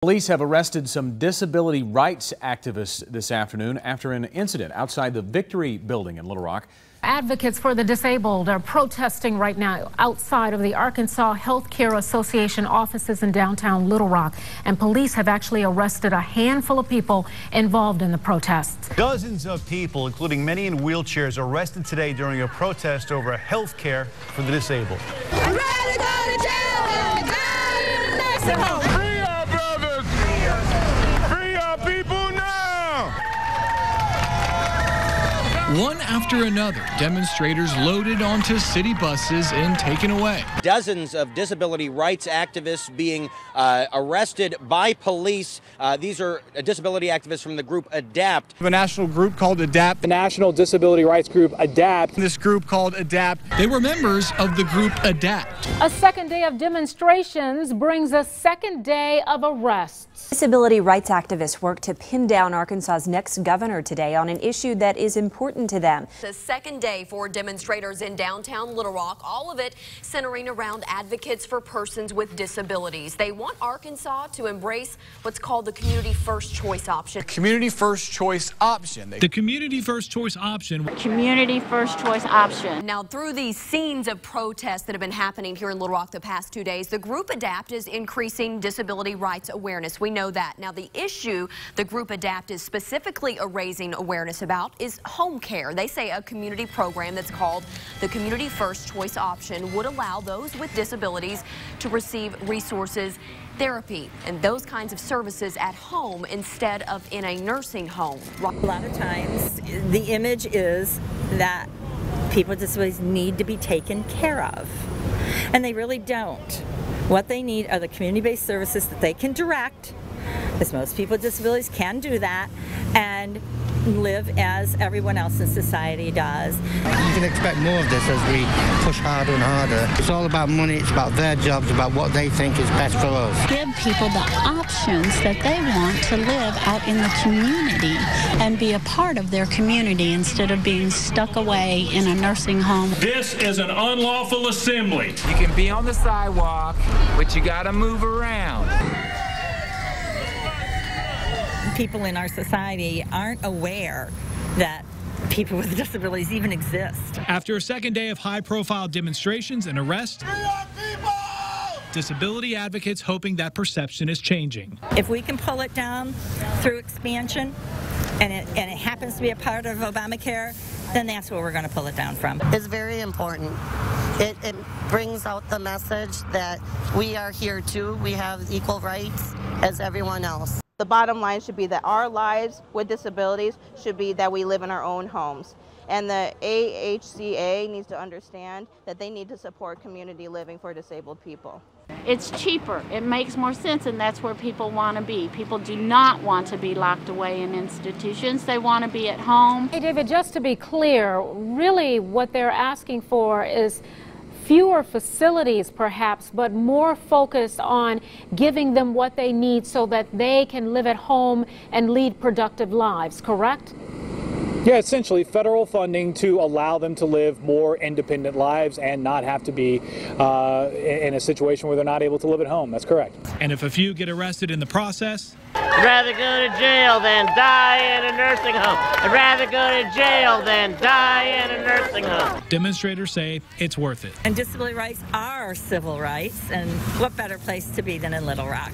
Police have arrested some disability rights activists this afternoon after an incident outside the Victory building in Little Rock. Advocates for the disabled are protesting right now outside of the Arkansas Healthcare Association offices in downtown Little Rock. And police have actually arrested a handful of people involved in the protests. Dozens of people, including many in wheelchairs, arrested today during a protest over health care for the disabled. I'm ready to go to jail and die in a nursing home. Free our brothers! Free our people now! One after another, demonstrators loaded onto city buses and taken away. Dozens of disability rights activists being arrested by police. These are disability activists from the group ADAPT. A national group called ADAPT. The National Disability Rights Group ADAPT. This group called ADAPT. They were members of the group ADAPT. A second day of demonstrations brings a second day of arrests. Disability rights activists work to pin down Arkansas's next governor today on an issue that is important to them. The second day for demonstrators in downtown Little Rock, all of it centering around advocates for persons with disabilities. They want Arkansas to embrace what's called the Community First Choice option. Community First Choice option. The Community First Choice option. Community First Choice option. Now, through these scenes of protests that have been happening here in Little Rock the past 2 days, the group ADAPT is increasing disability rights awareness. We know that. Now, the issue the group ADAPT is specifically raising awareness about is home care. They say a community program that's called the Community First Choice option would allow those with disabilities to receive resources, therapy, and those kinds of services at home instead of in a nursing home. A lot of times the image is that people with disabilities need to be taken care of, and they really don't. What they need are the community-based services that they can direct, because most people with disabilities can do that, and live as everyone else in society does. You can expect more of this as we push harder and harder. It's all about money, it's about their jobs, about what they think is best for us. Give people the options that they want to live out in the community and be a part of their community instead of being stuck away in a nursing home. This is an unlawful assembly. You can be on the sidewalk, but you gotta move around. People in our society aren't aware that people with disabilities even exist. After a second day of high-profile demonstrations and arrests, disability advocates hoping that perception is changing. If we can pull it down through expansion, and it happens to be a part of Obamacare, then that's where we're going to pull it down from. It's very important. It brings out the message that we are here too. We have equal rights as everyone else. The bottom line should be that our lives with disabilities should be that we live in our own homes. And the AHCA needs to understand that they need to support community living for disabled people. It's cheaper. It makes more sense, and that's where people want to be. People do not want to be locked away in institutions. They want to be at home. Hey, David, just to be clear, really what they're asking for is fewer facilities perhaps, but more focus on giving them what they need so that they can live at home and lead productive lives, correct? Yeah, essentially federal funding to allow them to live more independent lives and not have to be in a situation where they're not able to live at home. That's correct. And if a few get arrested in the process, I'd rather go to jail than die in a nursing home. I'd rather go to jail than die in a nursing home. demonstrators say it's worth it. And disability rights are civil rights, and what better place to be than in Little Rock?